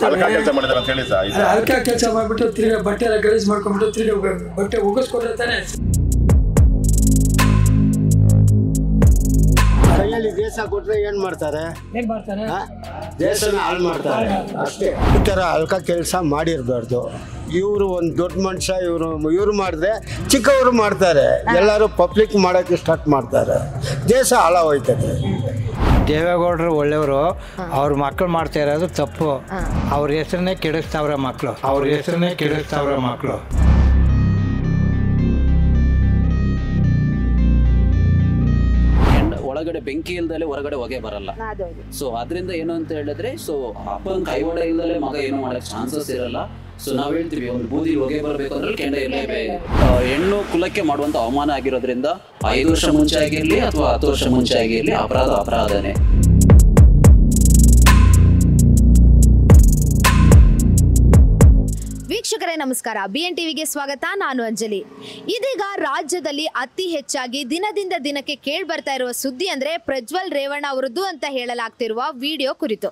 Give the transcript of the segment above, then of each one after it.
ಮಾಡ್ತಾರೆ. ಅದಕ್ಕೆ ಕೆಲಸ ಮಾಡ್ಬಿಟ್ಟು ತಿರ್ಗಾ ಬಟ್ಟೆ ಎಲ್ಲ ಗಲೀಜ್ ಮಾಡ್ಕೊಂಡ್ಬಿಟ್ಟು ತಿರ್ಗಾ ಬಟ್ಟೆ ಒಗಿಸ್ಕೊಟ್ರೆ ತಾನೆ. ಕೈಯಲ್ಲಿ ದೇಶ ಕೊಟ್ರೆ ಏನ್ ಮಾಡ್ತಾರೆ? ದೇಶನ ಹಾಳು ಮಾಡ್ತಾರೆ ಅಷ್ಟೇ. ಈ ತರ ಹಲ್ಕ ಕೆಲಸ ಮಾಡಿರ್ಬಾರ್ದು. ಇವರು ಒಂದು ದೊಡ್ಡ ಮನುಷ್ಯ, ಇವ್ರು ಮಾಡಿದ್ರೆ ಚಿಕ್ಕವರು ಮಾಡ್ತಾರೆ, ಎಲ್ಲರೂ ಪಬ್ಲಿಕ್ ಮಾಡೋಕ್ಕೆ ಸ್ಟಾರ್ಟ್ ಮಾಡ್ತಾರೆ, ದೇಶ ಹಾಳಾಗೋಯ್ತದೆ. ದೇವೇಗೌಡರು ಒಳ್ಳೆಯವರು, ಅವ್ರ ಮಕ್ಕಳು ಮಾಡ್ತಾ ಇರೋದು ತಪ್ಪು. ಅವ್ರ ಹೆಸರನ್ನೇ ಕೆಡಿಸ್ತಾವ್ರೆ ಮಕ್ಕಳು, ಅವ್ರ ಹೆಸರನ್ನೇ ಕೆಡಿಸ್ತಾವ್ರೆ ಮಕ್ಕಳು. ಒಳಗಡೆ ಬೆಂಕಿ ಇಲ್ದಲೆ ಹೊರಗಡೆ ಹೊಗೆ ಬರಲ್ಲ. ಸೊ ಅದರಿಂದ ಏನು ಅಂತ ಹೇಳಿದ್ರೆ, ಸೊ ಅಪ್ಪನ ಕೈವಾಡ ಇಲ್ದಲೆ ಮಗ ಏನು ಮಾಡಕ್ ಚಾನ್ಸಸ್ ಇರಲ್ಲ. ಸೊ ನಾವ್ ಹೇಳ್ತೀವಿ, ಒಂದು ಬೂದಿ ಹೊಗೆ ಬರಬೇಕು ಅಂದ್ರೆ ಕೆಂಡ ಇರಲೇಬೇಕು. ಹೆಣ್ಣು ಕುಲಕ್ಕೆ ಮಾಡುವಂತ ಅವಮಾನ ಆಗಿರೋದ್ರಿಂದ 5 ವರ್ಷ ಮುಂಚೆ ಆಗಿರ್ಲಿ ಅಥವಾ 10 ವರ್ಷ ಮುಂಚೆ ಆಗಿರ್ಲಿ ಅಪರಾಧನೇ. ವೀಕ್ಷಕರೇ ನಮಸ್ಕಾರ, BN ಟಿವಿಗೆ ಸ್ವಾಗತ. ನಾನು ಅಂಜಲಿ. ಇದೀಗ ರಾಜ್ಯದಲ್ಲಿ ಅತಿ ಹೆಚ್ಚಾಗಿ ದಿನದಿಂದ ದಿನಕ್ಕೆ ಕೇಳಿ ಬರ್ತಾ ಇರುವ ಸುದ್ದಿ ಅಂದ್ರೆ ಪ್ರಜ್ವಲ್ ರೇವಣ್ಣ ಅವರದ್ದು ಅಂತ ಹೇಳಲಾಗ್ತಿರುವ ವಿಡಿಯೋ ಕುರಿತು.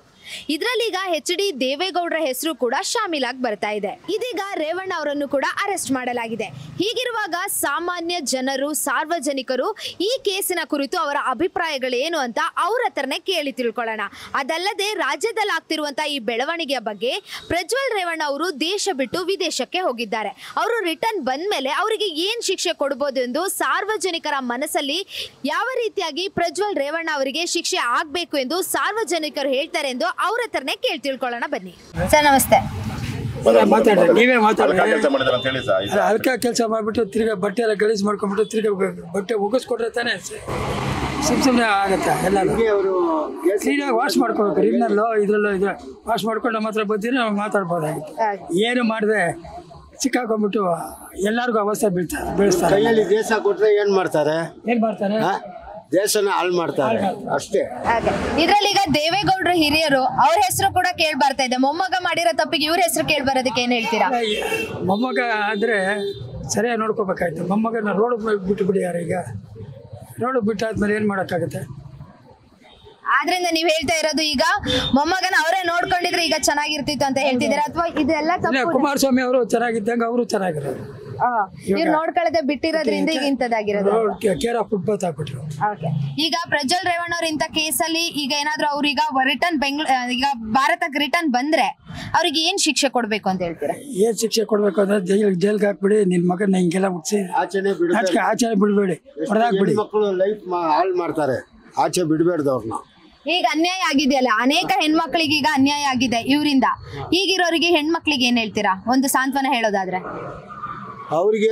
ಇದರಲ್ಲೀಗ HD ದೇವೇಗೌಡರ ಹೆಸರು ಕೂಡ ಶಾಮೀಲಾಗಿ ಬರ್ತಾ ಇದೆ. ಇದೀಗ ರೇವಣ್ಣ ಅವರನ್ನು ಕೂಡ ಅರೆಸ್ಟ್ ಮಾಡಲಾಗಿದೆ. ಹೀಗಿರುವಾಗ ಸಾಮಾನ್ಯ ಜನರು, ಸಾರ್ವಜನಿಕರು ಈ ಕೇಸಿನ ಕುರಿತು ಅವರ ಅಭಿಪ್ರಾಯಗಳೇನು ಅಂತ ಅವ್ರ ಹತ್ರನೇ ಕೇಳಿ ತಿಳ್ಕೊಳ್ಳೋಣ. ಅದಲ್ಲದೆ ರಾಜ್ಯದಲ್ಲಿ ಆಗ್ತಿರುವಂತಹ ಈ ಬೆಳವಣಿಗೆಯ ಬಗ್ಗೆ ಪ್ರಜ್ವಲ್ ರೇವಣ್ಣ ಅವರು ದೇಶ ಬಿಟ್ಟು ವಿದೇಶಕ್ಕೆ ಹೋಗಿದ್ದಾರೆ. ಅವರು ರಿಟರ್ನ್ ಬಂದ ಮೇಲೆ ಅವರಿಗೆ ಏನ್ ಶಿಕ್ಷೆ ಕೊಡಬಹುದು ಎಂದು ಸಾರ್ವಜನಿಕರ ಮನಸ್ಸಲ್ಲಿ ಯಾವ ರೀತಿಯಾಗಿ ಪ್ರಜ್ವಲ್ ರೇವಣ್ಣ ಅವರಿಗೆ ಶಿಕ್ಷೆ ಆಗ್ಬೇಕು ಎಂದು ಸಾರ್ವಜನಿಕರು ಹೇಳ್ತಾರೆ ಎಂದು ಅವ್ರ ಹತ್ರನೇ ಕೇಳಿ ತಿಳ್ಕೊಳ್ಳೋಣ ಬನ್ನಿ. ಸರ್ ನಮಸ್ತೆ. ಮಾತಾಡ್ರಿ, ನೀವೇ ಮಾತಾಡ್ರಿ. ಹಲ್ಕ ಕೆಲಸ ಮಾಡ್ಬಿಟ್ಟು ತಿರ್ಗಾ ಬಟ್ಟೆ ಎಲ್ಲ ಗಲೀಜ್ ಮಾಡ್ಕೊಂಡ್ಬಿಟ್ಟು ತಿರ್ಗಾ ಬಟ್ಟೆ ಒಗಿಸ್ಕೊಟ್ರೆ ತಾನೆ ಸುಮ್ಮನೆ ಆಗತ್ತೆ. ಎಲ್ಲರೂ ಕ್ಲೀನಾಗಿ ವಾಶ್ ಮಾಡ್ಕೋಬೇಕು. ಇನ್ನಲ್ಲೋ ಇದ್ರಲ್ಲೋ ವಾಶ್ ಮಾಡ್ಕೊಂಡು ನಮ್ಮ ಹತ್ರ ಬಂದಿದ್ರೆ ನಾವು ಮಾತಾಡ್ಬೋದಾಗಿತ್ತು. ಏನು ಮಾಡಿದೆ ಸಿಕ್ಕಾಕೊಂಡ್ಬಿಟ್ಟು ಎಲ್ಲರಿಗೂ ಅವಸ್ಥೆ ಬೀಳಿಸ್ತಾರೆ. ಕೈಯಲ್ಲಿ ದೇಶ ಕೊಟ್ರೆ ಏನ್ ಮಾಡ್ತಾರೆ? ದೇಶನ ಹಾಳು ಮಾಡ್ತಾರೆ ಅಷ್ಟೇ. ಇದ್ರಲ್ಲಿ ಈಗ ದೇವೇಗೌಡರು ಹಿರಿಯರು, ಅವ್ರ ಹೆಸರು ಕೂಡ ಕೇಳಿ ಬರ್ತಾ ಇದೆ. ಮೊಮ್ಮಗ ಮಾಡಿರೋ ತಪ್ಪಿಗೆ ಇವ್ರ ಹೆಸರು ಕೇಳಿ ಬರೋದಕ್ಕೆ ಏನ್ ಹೇಳ್ತೀರಾ? ಮೊಮ್ಮಗ ಆದ್ರೆ ಸರಿಯಾಗಿ ನೋಡ್ಕೋಬೇಕಾಯ್ತು. ಮೊಮ್ಮಗನ ರೋಡ್ ಬಿಟ್ಟು ಬಿಡಿಯಾರ. ಈಗ ರೋಡ್ ಬಿಟ್ಟಾದ್ಮೇಲೆ ಏನ್ ಮಾಡಕ್ಕಾಗತ್ತೆ? ಆದ್ರಿಂದ ನೀವ್ ಹೇಳ್ತಾ ಇರೋದು ಈಗ ಮೊಮ್ಮಗನ ಅವರೇ ನೋಡ್ಕೊಂಡಿದ್ರೆ ಈಗ ಚೆನ್ನಾಗಿರ್ತಿತ್ತು ಅಂತ ಹೇಳ್ತಿದ್ದೀರಾ, ಅಥವಾ ಇದೆಲ್ಲ ಕುಮಾರಸ್ವಾಮಿ ಅವರು ಚೆನ್ನಾಗಿದ್ದಂಗ ಅವರು ಚೆನ್ನಾಗಿರೋದು, ಇವ್ರು ನೋಡ್ಕೊಳ್ಳದೆ ಬಿಟ್ಟಿರೋದ್ರಿಂದ ಈಗ ಇಂಥದ್ದಾಗಿರೋದು. ಫುಟ್ಪಾತ್ ಹಾಕ್ಬಿಟ್ರು. ಈಗ ಪ್ರಜ್ವಲ್ ರೇವಣ್ಣ ಅವ್ರ ಇಂಥ ಕೇಸಲ್ಲಿ ಈಗ ಏನಾದ್ರು ಅವ್ರೀಗ ರಿಟರ್ನ್ ಈಗ ಭಾರತಕ್ಕೆ ರಿಟರ್ನ್ ಬಂದ್ರೆ ಅವ್ರಿಗೆ ಏನ್ ಶಿಕ್ಷೆ ಕೊಡ್ಬೇಕು ಅಂತ ಹೇಳ್ತೀರಾ? ಏನ್ ಶಿಕ್ಷೆ ಕೊಡ್ಬೇಕು ಅಂದ್ರೆ ಜೈಲ್ಗೆ ಹಾಕ್ಬಿಡಿ, ನಿನ್ ಮಗನ ಹಿಂಗೆಲ್ಲ ಮುಟ್ಸಿ ಆಚೆ ಬಿಡ್ಬೇಡಿ, ಹೊಡೆದಾಕ್ಬಿಡಿ. ಮಕ್ಕಳು ಲೈಫ್ ಹಾಳು ಮಾಡ್ತಾರೆ, ಆಚೆ ಬಿಡ್ಬೇಡ್ದು ಅವ್ರನ್ನ. ಈಗ ಅನ್ಯಾಯ ಆಗಿದೆಯಲ್ಲ, ಅನೇಕ ಹೆಣ್ಮಕ್ಳಿಗೆ ಈಗ ಅನ್ಯಾಯ ಆಗಿದೆ ಇವರಿಂದ. ಈಗಿರೋರಿಗೆ ಹೆಣ್ಮಕ್ಳಿಗೆ ಏನ್ ಹೇಳ್ತೀರಾ ಒಂದು ಸಾಂತ್ವನ ಹೇಳೋದಾದ್ರೆ? ಅವ್ರಿಗೆ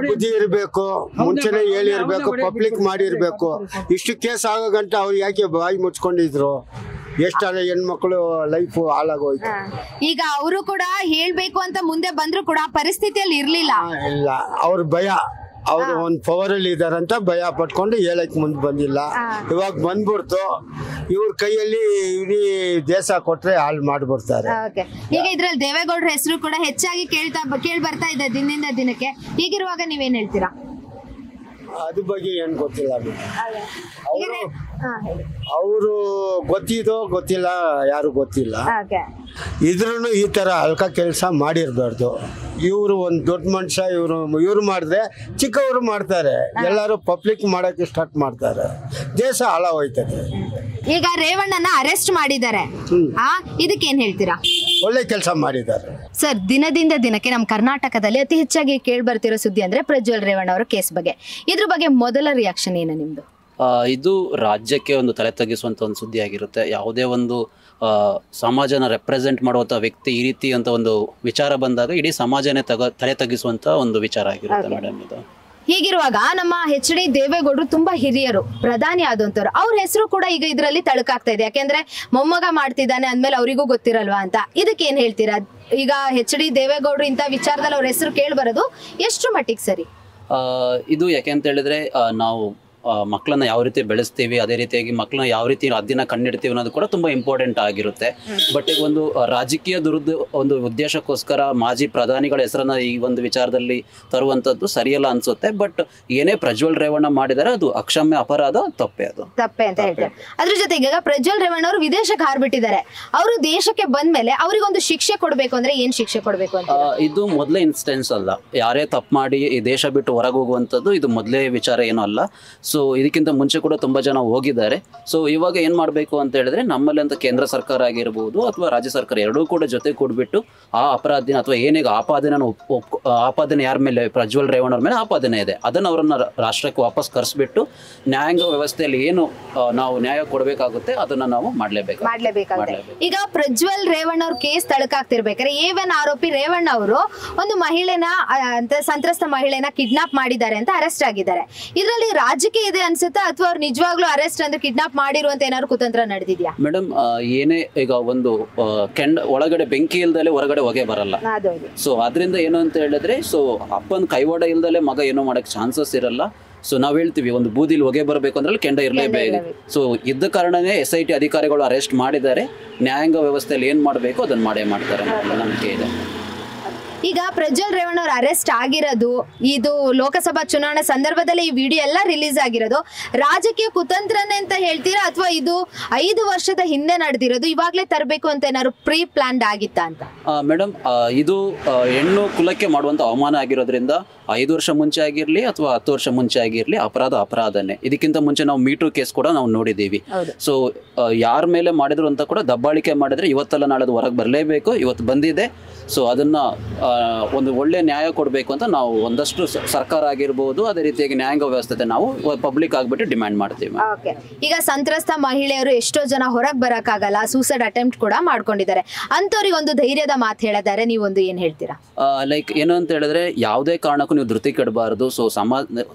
ಬುದ್ಧಿ ಇರಬೇಕು, ಮುಂಚೆನೆ ಹೇಳಿರ್ಬೇಕು, ಪಬ್ಲಿಕ್ ಮಾಡಿರ್ಬೇಕು. ಇಷ್ಟು ಕೇಸ್ ಆಗೋ ಗಂಟ ಅವ್ರು ಯಾಕೆ ಬಾಯಿ ಮುಚ್ಕೊಂಡಿದ್ರು? ಎಷ್ಟಾದ ಹೆಣ್ಮಕ್ಳು ಲೈಫ್ ಹಾಳಾಗೋಯ್ತು. ಈಗ ಅವರು ಕೂಡ ಹೇಳ್ಬೇಕು ಅಂತ ಮುಂದೆ ಬಂದ್ರು ಕೂಡ ಪರಿಸ್ಥಿತಿಯಲ್ಲಿ ಇರ್ಲಿಲ್ಲ. ಇಲ್ಲ, ಅವ್ರ ಭಯ, ಅವ್ರು ಒಂದ್ ಪವರ್ ಅಲ್ಲಿ ಇದಾರಂತ ಭಯ ಪಟ್ಕೊಂಡು ಹೇಳಕ್ ಮುಂದೆ ಬಂದಿಲ್ಲ. ಇವಾಗ ಬಂದ್ಬಿಡ್ತು, ಇವ್ರ ಕೈಯಲ್ಲಿ ಇಡೀ ದೇಶ ಕೊಟ್ರೆ ಹಾಳು ಮಾಡ್ಬಿಡ್ತಾರೆ. ಈಗ ಇದ್ರಲ್ಲಿ ದೇವೇಗೌಡರ ಹೆಸರು ಕೂಡ ಹೆಚ್ಚಾಗಿ ಕೇಳಿ ಬರ್ತಾ ಇದೆ ದಿನದಿಂದ ದಿನಕ್ಕೆ. ಹೀಗಿರುವಾಗ ನೀವೇನ್ ಹೇಳ್ತೀರಾ? ಅದ್ರ ಬಗ್ಗೆ ಏನ್ ಗೊತ್ತಿಲ್ಲ. ಅವರು ಗೊತ್ತಿದೋ ಗೊತ್ತಿಲ್ಲ, ಯಾರು ಗೊತ್ತಿಲ್ಲ. ಇದ್ರೂ ಈ ತರ ಹಲ್ಕ ಕೆಲಸ ಮಾಡಿರ್ಬಾರ್ದು. ಇವರು ಒಂದು ದೊಡ್ಡ ಮನುಷ್ಯ, ಇವ್ರು ಮಾಡಿದ್ರೆ ಚಿಕ್ಕವರು ಮಾಡ್ತಾರೆ, ಎಲ್ಲರೂ ಪಬ್ಲಿಕ್ ಮಾಡೋಕ್ಕೆ ಸ್ಟಾರ್ಟ್ ಮಾಡ್ತಾರೆ, ದೇಶ ಹಾಳಾಗೋಯ್ತದೆ. ಈಗ ರೇವಣ್ಣನ ಅರೆಸ್ಟ್ ಮಾಡಿದ್ದಾರೆ, ಇದಕ್ಕೇನ್ ಹೇಳ್ತೀರಾ? ಒಳ್ಳೆ ಕೆಲಸ ಮಾಡಿದ್ದಾರೆ ಸರ್. ದಿನದಿಂದ ದಿನಕ್ಕೆ ನಮ್ಮ ಕರ್ನಾಟಕದಲ್ಲಿ ಅತಿ ಹೆಚ್ಚಾಗಿ ಕೇಳಿ ಬರ್ತಿರೋ ಸುದ್ದಿ ಅಂದ್ರೆ ಪ್ರಜ್ವಲ್ ರೇವಣ್ಣ ಅವರ ಕೇಸ್ ಬಗ್ಗೆ. ಇದ್ರ ಬಗ್ಗೆ ಮೊದಲ ರಿಯಾಕ್ಷನ್ ಏನು ನಿಮ್ದು? ಇದು ರಾಜ್ಯಕ್ಕೆ ಒಂದು ತಲೆ ತಗ್ಗಿಸುವಂತ ಒಂದು ಸುದ್ದಿ ಆಗಿರುತ್ತೆ. ಯಾವುದೇ ಒಂದು ಸಮಾಜನ ರೆಪ್ರೆಸೆಂಟ್ ಮಾಡುವಂತ ವ್ಯಕ್ತಿ ಈ ರೀತಿ ಅಂತ ಒಂದು ವಿಚಾರ ಬಂದಾಗ ಇಡೀ ಸಮಾಜನೇ ತಲೆ ತಗ್ಗಿಸುವಂತ ಒಂದು ವಿಚಾರ ಆಗಿರುತ್ತೆ ಮೇಡಮ್ ಇದು. ಹೀಗಿರುವಾಗ ನಮ್ಮ HD ದೇವೇಗೌಡರು ತುಂಬಾ ಹಿರಿಯರು, ಪ್ರಧಾನಿ ಆದಂತವ್ರು, ಅವ್ರ ಹೆಸರು ಕೂಡ ಈಗ ಇದರಲ್ಲಿ ತಳಕಾಗ್ತಾ ಇದೆ. ಯಾಕೆಂದ್ರೆ ಮೊಮ್ಮಗ ಮಾಡ್ತಿದ್ದಾನೆ ಅಂದ್ಮೇಲೆ ಅವರಿಗೂ ಗೊತ್ತಿರಲ್ವಾ ಅಂತ. ಇದಕ್ಕೆ ಏನ್ ಹೇಳ್ತೀರಾ? ಈಗ HD ದೇವೇಗೌಡರು ಇಂಥ ವಿಚಾರದಲ್ಲಿ ಅವ್ರ ಹೆಸರು ಕೇಳಿ ಬರೋದು ಎಷ್ಟು ಮಟ್ಟಿಗೆ ಸರಿ? ಇದು ಯಾಕೆ ಅಂತ ಹೇಳಿದ್ರೆ, ನಾವು ಮಕ್ಕಳನ್ನ ಯಾವ ರೀತಿ ಬೆಳೆಸ್ತೀವಿ, ಅದೇ ರೀತಿಯಾಗಿ ಮಕ್ಕಳನ್ನ ಯಾವ ರೀತಿ ಅದಿನ ಕಣ್ಣಿಡ್ತೀವಿ ಅನ್ನೋದು ಕೂಡ ತುಂಬ ಇಂಪಾರ್ಟೆಂಟ್ ಆಗಿರುತ್ತೆ. ಬಟ್ ಈಗ ಒಂದು ರಾಜಕೀಯ ಒಂದು ಉದ್ದೇಶಕ್ಕೋಸ್ಕರ ಮಾಜಿ ಪ್ರಧಾನಿಗಳ ಹೆಸರನ್ನ ಈ ಒಂದು ವಿಚಾರದಲ್ಲಿ ತರುವಂಥದ್ದು ಸರಿಯಲ್ಲ ಅನ್ಸುತ್ತೆ. ಬಟ್ ಏನೇ ಪ್ರಜ್ವಲ್ ರೇವಣ್ಣ ಮಾಡಿದರೆ ಅದು ಅಕ್ಷಮ್ಯ ಅಪರಾಧ, ತಪ್ಪೇ ಅಂತ ಹೇಳ್ತಾರೆ. ಅದ್ರ ಜೊತೆಗೆ ಈಗ ಪ್ರಜ್ವಲ್ ರೇವಣ್ಣ ಅವರು ವಿದೇಶಕ್ಕೆ ಹಾರ್ಬಿಟ್ಟಿದ್ದಾರೆ. ಅವರು ದೇಶಕ್ಕೆ ಬಂದ್ಮೇಲೆ ಅವರಿಗೊಂದು ಶಿಕ್ಷೆ ಕೊಡಬೇಕು ಅಂದ್ರೆ ಏನ್ ಶಿಕ್ಷೆ ಕೊಡಬೇಕು ಅಂತ? ಇದು ಮೊದಲೇ ಇನ್ಸ್ಟೆನ್ಸ್ ಅಲ್ಲ. ಯಾರೇ ತಪ್ಪು ಮಾಡಿ ಈ ದೇಶ ಬಿಟ್ಟು ಹೊರಗೆ ಹೋಗುವಂಥದ್ದು ಇದು ಮೊದಲೇ ವಿಚಾರ ಏನೂ ಅಲ್ಲ. ಸೊ ಇದಕ್ಕಿಂತ ಮುಂಚೆ ಕೂಡ ತುಂಬ ಜನ ಹೋಗಿದ್ದಾರೆ. ಸೊ ಇವಾಗ ಏನು ಮಾಡಬೇಕು ಅಂತ ಹೇಳಿದ್ರೆ, ನಮ್ಮಲ್ಲಿ ಅಂತ ಕೇಂದ್ರ ಸರ್ಕಾರ ಆಗಿರ್ಬೋದು ಅಥವಾ ರಾಜ್ಯ ಸರ್ಕಾರ ಎರಡೂ ಕೂಡ ಜೊತೆ ಕೂಡಿಬಿಟ್ಟು ಆ ಅಪರಾಧಿನ ಅಥವಾ ಏನೀಗ ಆಪಾದನೆ ಯಾರ ಮೇಲೆ, ಪ್ರಜ್ವಲ್ ರೇವಣ್ಣ ಅವ್ರ ಮೇಲೆ ಆಪಾದನೆ ಇದೆ, ಅದನ್ನು ಅವರನ್ನು ರಾಷ್ಟ್ರಕ್ಕೆ ವಾಪಸ್ ಕರೆಸ್ಬಿಟ್ಟು ನ್ಯಾಯಾಂಗ ವ್ಯವಸ್ಥೆಯಲ್ಲಿ ಏನು ನಾವು ನ್ಯಾಯ ಕೊಡಬೇಕಾಗುತ್ತೆ ಅದನ್ನು ನಾವು ಮಾಡಲೇಬೇಕಾಗುತ್ತೆ. ಈಗ ಪ್ರಜ್ವಲ್ ರೇವಣ್ಣ ಅವ್ರ ಕೇಸ್ ತಳಕಾಗ್ತಿರ್ಬೇಕಾದ್ರೆ A1 ಆರೋಪಿ ರೇವಣ್ಣ ಅವರು ಒಂದು ಮಹಿಳೆನ ಸಂತ್ರಸ್ತ ಮಹಿಳೆನ ಕಿಡ್ನಾಪ್ ಮಾಡಿದ್ದಾರೆ ಅಂತ ಅರೆಸ್ಟ್ ಆಗಿದ್ದಾರೆ. ಇದರಲ್ಲಿ ರಾಜಕೀಯ ಇದೆ ಅನ್ಸುತ್ತಾ ಅಥವಾ ಅವ್ರು ನಿಜವಾಗ್ಲೂ ಅರೆಸ್ಟ್ ಅಂದ್ರೆ ಕಿಡ್ನಾಪ್ ಮಾಡಿರುವಂತ ಏನಾದ್ರು ಕುತಂತ್ರ ನಡೆದಿದ್ಯಾ? ಮೇಡಮ್, ಏನೇ ಈಗ ಒಂದು ಒಳಗಡೆ ಬೆಂಕಿ ಇಲ್ದಲೆ ಹೊರಗಡೆ ಹೊಗೆ ಬರಲ್ಲ. ಸೊ ಅದರಿಂದ ಏನು ಅಂತ ಹೇಳಿದ್ರೆ, ಸೊ ಅಪ್ಪನ ಕೈವಾಡ ಇಲ್ದಲೆ ಮಗ ಏನೋ ಮಾಡಕ್ ಚಾನ್ಸಸ್ ಇರಲ್ಲ. ಸೊ ನಾವು ಹೇಳ್ತೀವಿ, ಒಂದು ಬೂದಿಲಿ ಹೊಗೆ ಬರಬೇಕು ಅಂದ್ರೆ ಕೆಂಡ ಇರಲೇಬೇಕು. ಸೊ ಇದ್ದ ಕಾರಣನೇ SIT ಅಧಿಕಾರಿಗಳು ಅರೆಸ್ಟ್ ಮಾಡಿದ್ದಾರೆ. ನ್ಯಾಯಾಂಗ ವ್ಯವಸ್ಥೆಯಲ್ಲಿ ಏನು ಮಾಡಬೇಕು ಅದನ್ನು ಮಾಡ್ತಾರೆ, ನಂಬಿಕೆ ಇದೆ. ಈಗ ಪ್ರಜ್ವಲ್ ರೇವಣ್ಣ ಅವ್ರ ಅರೆಸ್ಟ್ ಆಗಿರೋದು, ಇದು ಲೋಕಸಭಾ ಚುನಾವಣೆ ಸಂದರ್ಭದಲ್ಲಿ ಈ ವಿಡಿಯೋ ಎಲ್ಲ ರಿಲೀಸ್ ಆಗಿರೋದು ರಾಜಕೀಯ ಕುತಂತ್ರನೇ ಅಂತ ಹೇಳ್ತೀರಾ ಅಥವಾ ಇದು 5 ವರ್ಷದ ಹಿಂದೆ ನಡೆದಿರೋದು, ಇವಾಗಲೇ ತರಬೇಕು ಅಂತ ಏನಾದ್ರು ಪ್ರೀ ಪ್ಲಾನ್ಡ್ ಆಗಿತ್ತಾ ಅಂತ? ಮೇಡಮ್, ಇದು ಹೆಣ್ಣು ಕುಲಕ್ಕೆ ಮಾಡುವಂಥ ಅವಮಾನ ಆಗಿರೋದ್ರಿಂದ 5 ವರ್ಷ ಮುಂಚೆ ಆಗಿರಲಿ ಅಥವಾ 10 ವರ್ಷ ಮುಂಚೆ ಆಗಿರಲಿ ಅಪರಾಧನೇ. ಇದಕ್ಕಿಂತ ಮುಂಚೆ ನಾವು ಮೀಟು ಕೇಸ್ ಕೂಡ ನಾವು ನೋಡಿದ್ದೀವಿ. ಸೊ ಯಾರ ಮೇಲೆ ಮಾಡಿದ್ರು ಅಂತ ಕೂಡ ದಬ್ಬಾಳಿಕೆ ಮಾಡಿದ್ರೆ ಇವತ್ತೆಲ್ಲ ನಾಳೆದು ಹೊರಗೆ ಬರಲೇಬೇಕು. ಇವತ್ತು ಬಂದಿದೆ. ಸೊ ಅದನ್ನ ಒಂದು ಒಳ್ಳೆ ನ್ಯಾಯ ಕೊಡಬೇಕು ಅಂತ ನಾವು ಒಂದಷ್ಟು ಸರ್ಕಾರ ಆಗಿರ್ಬೋದು, ಅದೇ ರೀತಿಯಾಗಿ ನ್ಯಾಯಾಂಗ ವ್ಯವಸ್ಥೆ ನಾವು ಪಬ್ಲಿಕ್ ಆಗಿಬಿಟ್ಟು ಡಿಮ್ಯಾಂಡ್ ಮಾಡ್ತೀವಿ. ಈಗ ಸಂತ್ರಸ್ತ ಮಹಿಳೆಯರು ಎಷ್ಟೋ ಜನ ಹೊರಗೆ ಬರಕ್ಕಾಗಲ್ಲ, ಸೂಸೈಡ್ ಅಟೆಂಪ್ಟ್ ಕೂಡ ಮಾಡ್ಕೊಂಡಿದ್ದಾರೆ. ಅಂತವ್ರಿಗೆ ಒಂದು ಧೈರ್ಯದ ಮಾತು ಹೇಳಿದ್ದಾರೆ, ನೀವೊಂದು ಏನ್ ಹೇಳ್ತೀರಾ? ಲೈಕ್ ಏನು ಅಂತ ಹೇಳಿದ್ರೆ, ಯಾವುದೇ ಕಾರಣಕ್ಕೂ ನೀವು ಧೃತಿ ಕೆಡಬಾರದು. ಸೊ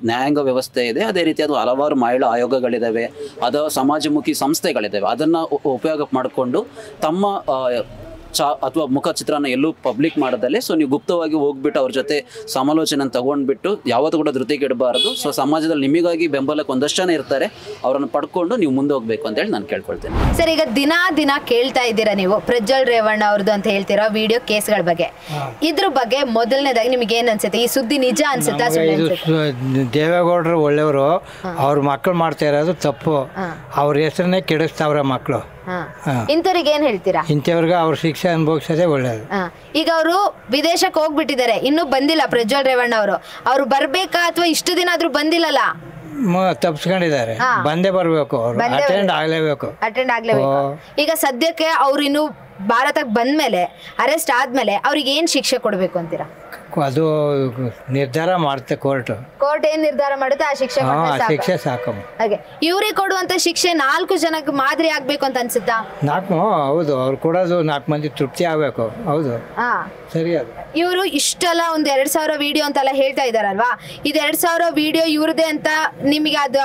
ನ್ಯಾಯಾಂಗ ವ್ಯವಸ್ಥೆ ಇದೆ, ಅದೇ ರೀತಿ ಅದು ಹಲವಾರು ಮಹಿಳಾ ಆಯೋಗಗಳಿದ್ದಾವೆ, ಅದು ಸಮಾಜಮುಖಿ ಸಂಸ್ಥೆಗಳಿದ್ದಾವೆ. ಅದನ್ನ ಉಪಯೋಗ ಮಾಡಿಕೊಂಡು ತಮ್ಮ ಅಥವಾ ಮುಖಚಿತ್ರನ ಎಲ್ಲೂ ಪಬ್ಲಿಕ್ ಮಾಡೋದಲ್ಲೇ ಸೊ ನೀವು ಗುಪ್ತವಾಗಿ ಹೋಗ್ಬಿಟ್ಟು ಅವ್ರ ಜೊತೆ ಸಮಾಲೋಚನೆ ತಗೊಂಡ್ಬಿಟ್ಟು ಯಾವತ್ತೂ ಕೂಡ ಧೃತಿಗೆ ಇಡಬಾರದು. ಸೊ ಸಮಾಜದಲ್ಲಿ ನಿಮಗಾಗಿ ಬೆಂಬಲಕ್ಕೆ ಒಂದಷ್ಟು ಜನ ಇರ್ತಾರೆ, ಅವರನ್ನು ಪಡ್ಕೊಂಡು ನೀವು ಮುಂದೆ ಹೋಗ್ಬೇಕು ಅಂತ ಹೇಳಿ ನಾನು ಕೇಳ್ಕೊಳ್ತೇನೆ. ಸರ್, ಈಗ ದಿನ ಕೇಳ್ತಾ ಇದ್ದೀರಾ ನೀವು ಪ್ರಜ್ವಲ್ ರೇವಣ್ಣ ಅವ್ರದ್ದು ಅಂತ ಹೇಳ್ತೀರಾ ವಿಡಿಯೋ ಕೇಸ್ಗಳ ಬಗ್ಗೆ. ಇದ್ರ ಬಗ್ಗೆ ಮೊದಲನೇದಾಗಿ ನಿಮ್ಗೆ ಏನ್ ಅನ್ಸುತ್ತೆ? ಈ ಸುದ್ದಿ ನಿಜ ಅನ್ಸುತ್ತಾ? ದೇವೇಗೌಡರು ಒಳ್ಳೆಯವರು, ಅವ್ರ ಮಕ್ಕಳು ಮಾಡ್ತಾ ಇರೋದು ತಪ್ಪು. ಅವ್ರ ಹೆಸರನ್ನೇ ಕೆಡಿಸ್ತಾವ್ರೆ ಮಕ್ಕಳು. ಇಂಥವ್ರಿಗೆ ಏನ್ ಹೇಳ್ತೀರಾ? ಇಂಥವ್ರಿಗೆ ಅವ್ರ ಶಿಕ್ಷೆ ಅನುಭವಿಸೋದೇ ಒಳ್ಳೇದು. ಈಗ ಅವರು ವಿದೇಶಕ್ಕೆ ಹೋಗ್ಬಿಟ್ಟಿದ್ದಾರೆ, ಇನ್ನೂ ಬಂದಿಲ್ಲ ಪ್ರಜ್ವಲ್ ರೇವಣ್ಣ ಅವ್ರು ಬರ್ಬೇಕಾ ಅಥವಾ ಇಷ್ಟು ದಿನ ಆದ್ರೂ ಬಂದಿಲ್ಲಲ್ಲ? ತಪ್ಪಿಸ್ಕೊಂಡಿದ್ದಾರೆ, ಬಂದೇ ಬರ್ಬೇಕು, ಅವ್ರು ಅಟೆಂಡ್ ಆಗ್ಲೇಬೇಕು. ಈಗ ಸದ್ಯಕ್ಕೆ ಅವ್ರು ಇನ್ನು ಭಾರತಕ್ಕೆ ಬಂದ್ಮೇಲೆ ಅರೆಸ್ಟ್ ಆದ್ಮೇಲೆ ಅವ್ರಿಗೆ ಏನ್ ಶಿಕ್ಷೆ ಕೊಡ್ಬೇಕು ಅಂತೀರಾ? ಅದು ನಿರ್ಧಾರ ಮಾಡುತ್ತೆ ಕೋರ್ಟ್ ಏನ್ ನಿರ್ಧಾರ ಮಾಡುತ್ತೆ ಆ ಶಿಕ್ಷೆ ಸಾಕು. ಹಾಗೆ ಇವ್ರಿಗೆ ಕೊಡುವಂತ ಶಿಕ್ಷೆ 4 ಜನಕ್ಕೆ ಮಾದರಿ ಆಗ್ಬೇಕು ಅಂತ ಅನ್ಸುತ್ತಾ? 4 ಹೌದು, ಅವ್ರು ಕೊಡೋದು 4 ಮಂದಿ ತೃಪ್ತಿ ಆಗ್ಬೇಕು. ಹೌದು, ಸರಿ. ಅದು ಇವರು ಇಷ್ಟೆಲ್ಲ ಒಂದು 2000 ವಿಡಿಯೋ ಅಂತೆಲ್ಲ ಹೇಳ್ತಾ ಇದಾರಲ್ವಾ, ಇದು 2000 ವಿಡಿಯೋ ಇವ್ರದೇ ಅಂತ ನಿಮಗೆ ಅದು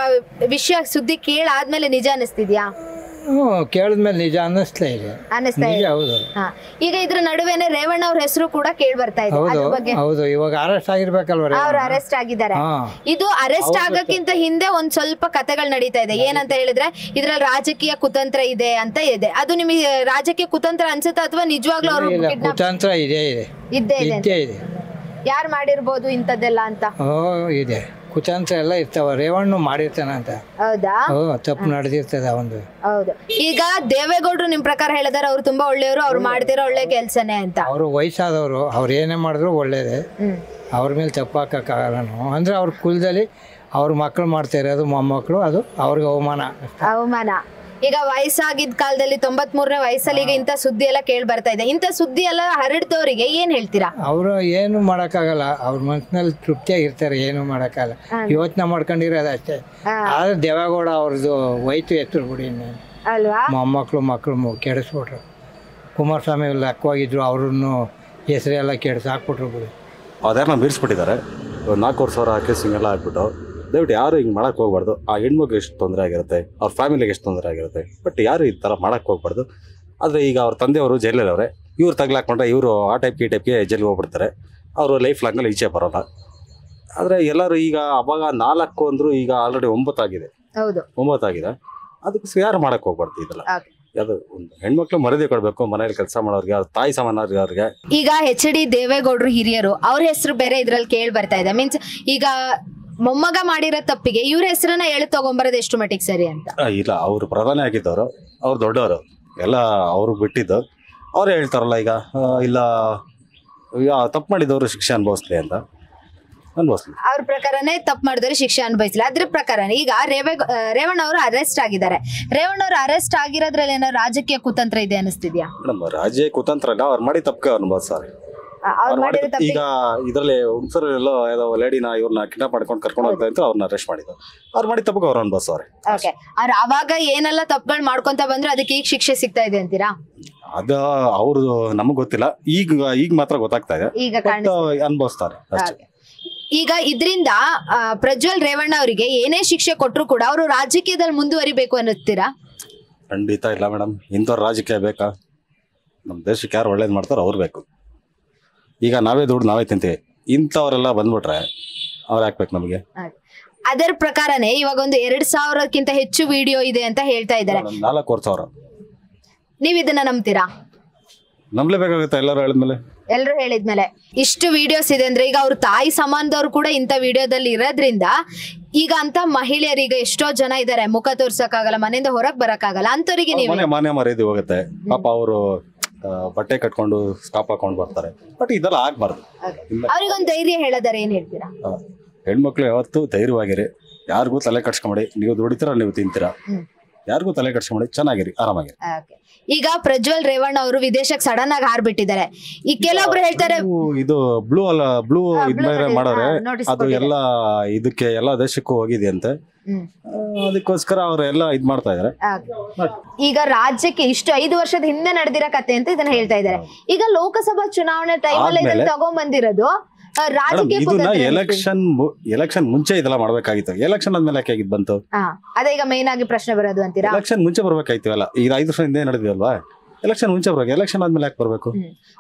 ವಿಷಯ ಸುದ್ದಿ ಕೇಳಾದ್ಮೇಲೆ ನಿಜ ಅನಿಸ್ತಿದ್ಯಾ? ಕೇಳಿದ್ಮೇಲೆ ನಿಜ ಅನ್ನಿಸ್ತಾ ಇದೆ. ಹೌದು. ಈಗ ಇದ್ರ ನಡುವೆನೆ ರೇವಣ್ಣ ಅವ್ರ ಹೆಸರು ಕೂಡ ಕೇಳಿ ಬರ್ತಾ ಇದೆ. ಹೌದು, ಇವಾಗ ಅರೆಸ್ಟ್ ಆಗಿರ್ಬೇಕಲ್ವ? ಅವ್ರು ಅರೆಸ್ಟ್ ಆಗಿದ್ದಾರೆ. ಇದು ಅರೆಸ್ಟ್ ಆಗಕ್ಕಿಂತ ಹಿಂದೆ ಒಂದ್ ಸ್ವಲ್ಪ ಕಥೆಗಳು ನಡೀತಾ ಇದೆ. ಏನಂತ ಹೇಳಿದ್ರೆ ಇದ್ರಲ್ಲಿ ರಾಜಕೀಯ ಕುತಂತ್ರ ಇದೆ ಅಂತ ಇದೆ. ಅದು ನಿಮಗೆ ರಾಜಕೀಯ ಕುತಂತ್ರ ಅನ್ಸುತ್ತಾ ಅಥವಾ ನಿಜವಾಗ್ಲೂ ಅವರು ಕುತಂತ್ರ ಇದ್ದೇ ಇದೆ? ಯಾರು ಮಾಡಿರ್ಬೋದು ಇಂಥದ್ದೆಲ್ಲ ಅಂತ? ಇದೆ, ಕುತಂತ್ರ ಎಲ್ಲ ಇರ್ತಾವ. ರೇವಣ್ಣ ಮಾಡಿರ್ತಾನ ಅಂತ. ಹೌದಾ? ತಪ್ಪು ನಡೆದಿರ್ತದ ಒಂದು. ಹೌದು. ಈಗ ದೇವೇಗೌಡರು ನಿಮ್ ಪ್ರಕಾರ ಹೇಳಿದಾರೆ ಅವ್ರು ತುಂಬಾ ಒಳ್ಳೆಯವರು, ಅವ್ರು ಮಾಡ್ತಿರೋ ಒಳ್ಳೆ ಕೆಲ್ಸನೇ ಅಂತ. ಅವರು ವಯಸ್ಸಾದವರು, ಅವ್ರು ಏನೇ ಮಾಡಿದ್ರು ಒಳ್ಳೇದೇ. ಅವ್ರ ಮೇಲೆ ತಪ್ಪು ಹಾಕಕ್ಕಾಗಲ್ಲ ನಾವು. ಅಂದ್ರೆ ಅವ್ರ ಕುಲದಲ್ಲಿ ಅವ್ರ ಮಕ್ಕಳು ಮಾಡ್ತಾ ಇರೋದು ಮೊಮ್ಮಕ್ಕಳು, ಅದು ಅವ್ರಿಗೆ ಅವಮಾನ. ಈಗ ವಯಸ್ಸಾಗಿದ್ದ ಕಾಲದಲ್ಲಿ 93ನೇ ವಯಸ್ಸಲ್ಲಿ ಈಗ ಇಂಥ ಸುದ್ದಿ ಎಲ್ಲ ಕೇಳಿ ಬರ್ತಾ ಇದೆ. ಇಂಥ ಸುದ್ದಿ ಎಲ್ಲ ಹರಡ್ದವ್ರಿಗೆ ಏನ್ ಹೇಳ್ತೀರಾ? ಅವರು ಏನು ಮಾಡಕ್ಕಾಗಲ್ಲ, ಅವ್ರ ಮನಸ್ಸಿನಲ್ಲಿ ತೃಪ್ತಿಯಾಗಿರ್ತಾರೆ, ಏನು ಮಾಡಕ್ಕಾಗಲ್ಲ, ಯೋಚನೆ ಮಾಡ್ಕೊಂಡಿರೋದು ಅಷ್ಟೇ. ಆದ್ರೆ ದೇವೇಗೌಡ ಅವ್ರದ್ದು ಹೋಯ್ತು ಹೆಸರು ಬಿಡಿ ಅಲ್ವಾ? ಮಕ್ಕಳು ಕೆಡಿಸ್ಬಿಟ್ರು. ಕುಮಾರಸ್ವಾಮಿ ಲೆಕ್ಕವಾಗಿದ್ರು, ಅವ್ರನ್ನು ಹೆಸರೆಲ್ಲ ಹಾಕ್ಬಿಟ್ರು ಬಿಡಿ. ಅದೆಲ್ಲ ಮೀರಿಸ್ಬಿಟ್ಟಿದ್ದಾರೆ. 4 ವರ್ಷ ಕೇಸಿಂಗೆಲ್ಲ ಹಾಕ್ಬಿಟ್ಟು ದಯವಿಟ್ಟು ಯಾರು ಹಿಂಗೆ ಮಾಡಕ್ಕೆ ಹೋಗ್ಬಾರ್ದು. ಆ ಹೆಣ್ಮಕ್ಳು ಎಷ್ಟು ತೊಂದರೆ ಆಗಿರುತ್ತೆ, ಅವ್ರ ಫ್ಯಾಮಿಲಿಗೆ ಎಷ್ಟು ತೊಂದರೆ ಆಗಿರುತ್ತೆ. ಬಟ್ ಯಾರು ಈ ಥರ ಮಾಡಕ್ಕೆ ಹೋಗ್ಬಾರ್ದು. ಆದರೆ ಈಗ ಅವ್ರ ತಂದೆಯವರು ಜೈಲಲ್ಲವ್ರೆ, ಇವ್ರು ತಗ್ಲಾಕೊಂಡ್ರೆ ಇವರು ಆ ಟೈಪ್ಗೆ ಜೈಲಿಗೆ ಹೋಗ್ಬಿಡ್ತಾರೆ. ಅವರು ಲೈಫ್ ಲಾಂಗಲ್ಲಿ ಈಚೆ ಬರೋಲ್ಲ. ಆದರೆ ಎಲ್ಲರೂ ಈಗ ಅವಾಗ 4 ಅಂದ್ರು ಈಗ ಆಲ್ರೆಡಿ 9 ಆಗಿದೆ. ಹೌದು 9 ಆಗಿದೆ. ಅದಕ್ಕೆ ಯಾರು ಮಾಡಕ್ ಹೋಗ್ಬಾರ್ದು ಇದೆಲ್ಲ. ಅದು ಒಂದು ಹೆಣ್ಮಕ್ಳು ಮರ್ಯಾದೆ ಕೊಡ್ಬೇಕು, ಮನೇಲಿ ಕೆಲಸ ಮಾಡೋರಿಗೆ, ಅವ್ರ ತಾಯಿ ಸಮಾನರಿಗೆ ಅವ್ರಿಗೆ. ಈಗ HD ದೇವೇಗೌಡರು ಹಿರಿಯರು, ಅವ್ರ ಹೆಸರು ಬೇರೆ ಇದ್ರಲ್ಲಿ ಕೇಳಿ ಬರ್ತಾ ಇದೆ. ಮೀನ್ಸ್ ಈಗ ಮೊಮ್ಮಗ ಮಾಡಿರೋ ತಪ್ಪಿಗೆ ಇವ್ರ ಹೆಸರನ್ನ ಹೇಳಿ ತಗೊಂಬರೋದು ಎಷ್ಟು ಮಟ್ಟಿಗೆ ಸರಿ ಅಂತ? ಇಲ್ಲ, ಅವರು ಪ್ರಧಾನಿ ಆಗಿದ್ದವರು, ಅವ್ರು ದೊಡ್ಡವರು, ಎಲ್ಲ ಅವ್ರಿಗೆ ಬಿಟ್ಟಿದ್ದು. ಅವರೇ ಹೇಳ್ತಾರಲ್ಲ ಈಗ, ಇಲ್ಲ ತಪ್ಪು ಮಾಡಿದವರು ಶಿಕ್ಷೆ ಅನುಭವಿಸ್ಲಿ ಅಂತ. ಅನುಭವಿಸ್ಲಿ, ಅವ್ರ ಪ್ರಕಾರನೇ ತಪ್ಪು ಮಾಡಿದವರು ಶಿಕ್ಷೆ ಅನುಭವಿಸ್ಲಿ. ಅದ್ರ ಪ್ರಕಾರನೇ ಈಗ ರೇವಣ್ಣ ಅವರು ಅರೆಸ್ಟ್ ಆಗಿದ್ದಾರೆ. ರೇವಣ್ಣ ಅವರು ಅರೆಸ್ಟ್ ಆಗಿರೋದ್ರಲ್ಲಿ ಏನೋ ರಾಜಕೀಯ ಕುತಂತ್ರ ಇದೆ ಅನಿಸ್ತಿದ್ಯಾ? ಮೇಡಮ್, ರಾಜ್ಯ ಕುತಂತ್ರ ಇಲ್ಲ, ಅವ್ರು ಮಾಡಿ ತಪ್ಪಿಗೆ ಅನುಭವಿಸ್ತಾರೆ. ಈಗ ಇದರಲ್ಲಿ ಹುಡುಗರು ಎಲ್ಲೋ ಯಾವುದೋ ಲೇಡಿನ ಇವ್ರನ್ನ ಕಿಡ್ನಾಪ್ ಮಾಡ್ಕೊಂಡು ಕರ್ಕೊಂಡು ಹೋಗ್ತಾ ಇದ್ರು, ಅವ್ರನ್ನ ಅರೆಸ್ಟ್ ಮಾಡಿದ್ರು. ಅವ್ರು ಮಾಡಿ ತಪ್ಪಿಗೆ ಅವ್ರು ಅನುಭವಿಸ್ತಾರೆ. ಅವ್ರು ಅವಾಗ ಏನೆಲ್ಲ ತಪ್ಪುಗಳು ಮಾಡ್ಕೊಂತ ಬಂದ್ರೆ ಅದಕ್ಕೆ ಈಗ ಶಿಕ್ಷೆ ಸಿಗ್ತಾ ಇದೆ ಅಂತೀರಾ? ಅದು ಅವ್ರದ್ದು ನಮಗ್ ಗೊತ್ತಿಲ್ಲ, ಈಗ ಮಾತ್ರ ಗೊತ್ತಾಗ್ತಾ ಇದೆ, ಈಗ ಅನುಭವಿಸ್ತಾರೆ ಅಷ್ಟೇ. ಈಗ ಇದರಿಂದ ಪ್ರಜ್ವಲ್ ರೇವಣ್ಣ ಅವರಿಗೆ ಏನೇ ಶಿಕ್ಷೆ ಕೊಟ್ಟರು ಕೂಡ ಅವರು ರಾಜಕೀಯದಲ್ಲಿ ಮುಂದುವರಿಬೇಕು ಅನ್ನುತ್ತೀರಾ? ಖಂಡಿತ ಇಲ್ಲ ಮೇಡಮ್, ಇಂಥವ್ರು ರಾಜಕೀಯ ಬೇಕಾ? ನಮ್ಮ ದೇಶಕ್ಕೆ ಯಾರು ಒಳ್ಳೇದು ಮಾಡ್ತಾರೋ ಅವ್ರು ಬೇಕು. ಈಗ ನಾವೇ ದುಡ್ಡು ನಾವೇ ತಿಂತೀವಿ, ಇಂಥವರೆಲ್ಲ ಬಂದ್ಬಿಟ್ರೆ ಅವ್ರು ಹಾಕ್ಬೇಕು ನಮಗೆ. ಅದರ ಪ್ರಕಾರನೇ ಇವಾಗ ಒಂದು 2,000ಕ್ಕಿಂತ ಹೆಚ್ಚು ವಿಡಿಯೋ ಇದೆ ಅಂತ ಹೇಳ್ತಾ ಇದ್ದಾರೆ. 4,000. ನೀವ್ ಇದನ್ನ ನಂಬ್ತೀರಾ? ನಂಬಲೇಬೇಕಾಗುತ್ತೆ, ಎಲ್ಲರೂ ಹೇಳಿದ್ಮೇಲೆ. ಇಷ್ಟು ವಿಡಿಯೋಸ್ ಇದೆ ಅಂದ್ರೆ ಈಗ ಅವ್ರ ತಾಯಿ ಸಮಾನದವ್ರು ಕೂಡ ಇಂಥ ವಿಡಿಯೋದಲ್ಲಿ ಇರೋದ್ರಿಂದ ಈಗ ಅಂತ ಮಹಿಳೆಯರಿಗೆ ಎಷ್ಟೋ ಜನ ಇದಾರೆ, ಮುಖ ತೋರ್ಸಕ್ಕಾಗಲ್ಲ, ಮನೆಯಿಂದ ಹೊರಗ್ ಬರಕ್ಕಾಗಲ್ಲ, ಅಂತವ್ರಿಗೆ ನೀವು ಮಾನ್ಯ ಮರ್ಯಾದೆ ಹೋಗುತ್ತೆ. ಪಾಪ ಅವರು ಬಟ್ಟೆ ಕಟ್ಕೊಂಡು ಸ್ಟಾಪ್ ಹಾಕೊಂಡು ಬರ್ತಾರೆ, ಬಟ್ ಇದೆಲ್ಲ ಆಗ್ಬಾರ್ದು. ಅವ್ರಿಗೊಂದು ಧೈರ್ಯ ಹೇಳೋದಾರೆ ಏನ್ ಹೇಳ್ತೀರಾ? ಹೆಣ್ಮಕ್ಳು ಯಾವತ್ತು ಧೈರ್ಯವಾಗಿರಿ, ಯಾರಿಗೂ ತಲೆ ಕಟ್ಸ್ಕೊಂಬಿಡಿ. ನೀವು ದುಡಿತೀರಾ, ನೀವು ತಿಂತೀರಾ, ಯಾರಿಗೂ ತಲೆ ಕಟ್ಸ್ಕೊಂಬಿಡಿ, ಚೆನ್ನಾಗಿರಿ, ಆರಾಮಾಗಿರಿ. ಈಗ ಪ್ರಜ್ವಲ್ ರೇವಣ್ಣ ಅವರು ವಿದೇಶಕ್ಕೆ ಸಡನ್ ಆಗಿ ಹಾರ್ಬಿಟ್ಟಿದ್ದಾರೆ. ಈ ಕೆಲವೊಬ್ರು ಹೇಳ್ತಾರೆ ಇದು ಬ್ಲೂ ಇದ್ಮೇಲೆ ಮಾಡೋರೆ, ಅದು ಎಲ್ಲ ಇದಕ್ಕೆ ಎಲ್ಲ ದೇಶಕ್ಕೂ ಹೋಗಿದೆ ಅಂತೆ, ಅದಕ್ಕೋಸ್ಕರ ಅವರೆಲ್ಲ ಇದ್ ಮಾಡ್ತಾ ಇದಾರೆ. ಈಗ ರಾಜ್ಯಕ್ಕೆ ಇಷ್ಟು 5 ವರ್ಷದ ಹಿಂದೆ ನಡೆದಿರೋ ಕತೆ ಅಂತ ಇದನ್ನ ಹೇಳ್ತಾ ಇದ್ದಾರೆ. ಈಗ ಲೋಕಸಭಾ ಚುನಾವಣೆ ಟೈಮಲ್ಲಿ ಇದನ್ನ ತಗೊಂಡ್ಬಂದಿರೋದು ಇದನ್ನ ಎಲೆಕ್ಷನ್ ಮುಂಚೆ ಇದೆಲ್ಲ ಮಾಡ್ಬೇಕಾಗಿತ್ತು. ಎಲೆಕ್ಷನ್ ಆದ್ಮೇಲೆ ಯಾಕೆ ಆಗಿದ್ ಬಂತು? ಅದೇ ಈಗ ಮೇನ್ ಆಗಿ ಪ್ರಶ್ನೆ ಬರೋದು ಅಂತೀರಾ? ಎಲೆಕ್ಷನ್ ಮುಂಚೆ ಬರ್ಬೇಕಾಯ್ತಲ್ಲ, ಈಗ 5 ವರ್ಷ ಹಿಂದೆ ನಡೆದಿಲ್ವಾ? ಎಲೆಕ್ಷನ್ ಮುಂಚೆ ಬರ್ಬೇಕು, ಎಲೆಕ್ಷನ್ ಆದ್ಮೇಲೆ ಯಾಕೆ ಬರ್ಬೇಕು?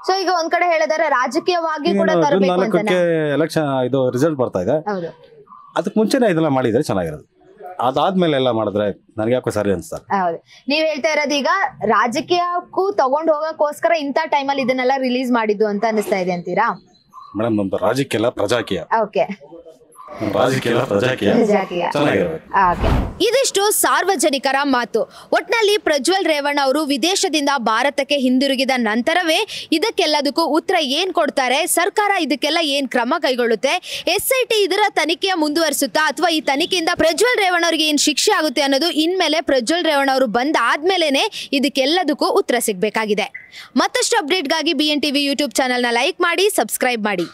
ಸೊ ಈಗ ಒಂದ್ ಕಡೆ ಹೇಳಿದಾರೆ ರಾಜಕೀಯವಾಗಿ ಕೂಡ ಎಲೆಕ್ಷನ್ ಇದು ರಿಸಲ್ಟ್ ಬರ್ತಾ ಇದೆ, ಅದಕ್ಕೆ ಮುಂಚೆನೆ ಇದೆಲ್ಲ ಮಾಡಿದ್ರೆ ಚೆನ್ನಾಗಿರೋದು. ಅದಾದ್ಮೇಲೆ ಎಲ್ಲ ಮಾಡಿದ್ರೆ ನನಗೆ ಯಾಕೋ ಸರಿ ಅನ್ಸ್ತಾರೆ. ಹೌದು, ನೀವ್ ಹೇಳ್ತಾ ಇರೋದು ಈಗ ರಾಜಕೀಯಕ್ಕೂ ತಗೊಂಡ್ ಹೋಗಕ್ಕೋಸ್ಕರ ಇಂಥ ಟೈಮಲ್ಲಿ ಇದನ್ನೆಲ್ಲ ರಿಲೀಸ್ ಮಾಡಿದ್ದು ಅಂತ ಅನಿಸ್ತಾ ಇದೆ ಅಂತೀರಾ? ಮೇಡಮ್, ನಮ್ದು ರಾಜಕೀಯ ಪ್ರಜಾಕೀಯ. ಓಕೆ, ಇದಿಷ್ಟು ಸಾರ್ವಜನಿಕರ ಮಾತು. ಒಟ್ನಲ್ಲಿ ಪ್ರಜ್ವಲ್ ರೇವಣ್ಣ ಅವರು ವಿದೇಶದಿಂದ ಭಾರತಕ್ಕೆ ಹಿಂದಿರುಗಿದ ನಂತರವೇ ಇದಕ್ಕೆಲ್ಲದಕ್ಕೂ ಉತ್ತರ ಏನ್ ಕೊಡ್ತಾರೆ, ಸರ್ಕಾರ ಇದಕ್ಕೆಲ್ಲ ಏನ್ ಕ್ರಮ ಕೈಗೊಳ್ಳುತ್ತೆ, SIT ಇದರ ತನಿಖೆಯ ಮುಂದುವರಿಸುತ್ತಾ ಅಥವಾ ಈ ತನಿಖೆಯಿಂದ ಪ್ರಜ್ವಲ್ ರೇವಣ್ಣ ಅವರಿಗೆ ಏನ್ ಶಿಕ್ಷೆ ಆಗುತ್ತೆ ಅನ್ನೋದು ಇನ್ಮೇಲೆ ಪ್ರಜ್ವಲ್ ರೇವಣ್ಣ ಅವರು ಬಂದ ಆದ್ಮೇಲೆನೆ ಇದಕ್ಕೆಲ್ಲದಕ್ಕೂ ಉತ್ತರ ಸಿಗಬೇಕಾಗಿದೆ. ಮತ್ತಷ್ಟು ಅಪ್ಡೇಟ್ಗಾಗಿ BNTV ಯೂಟ್ಯೂಬ್ ಚಾನೆಲ್ನ ಲೈಕ್ ಮಾಡಿ, ಸಬ್ಸ್ಕ್ರೈಬ್ ಮಾಡಿ.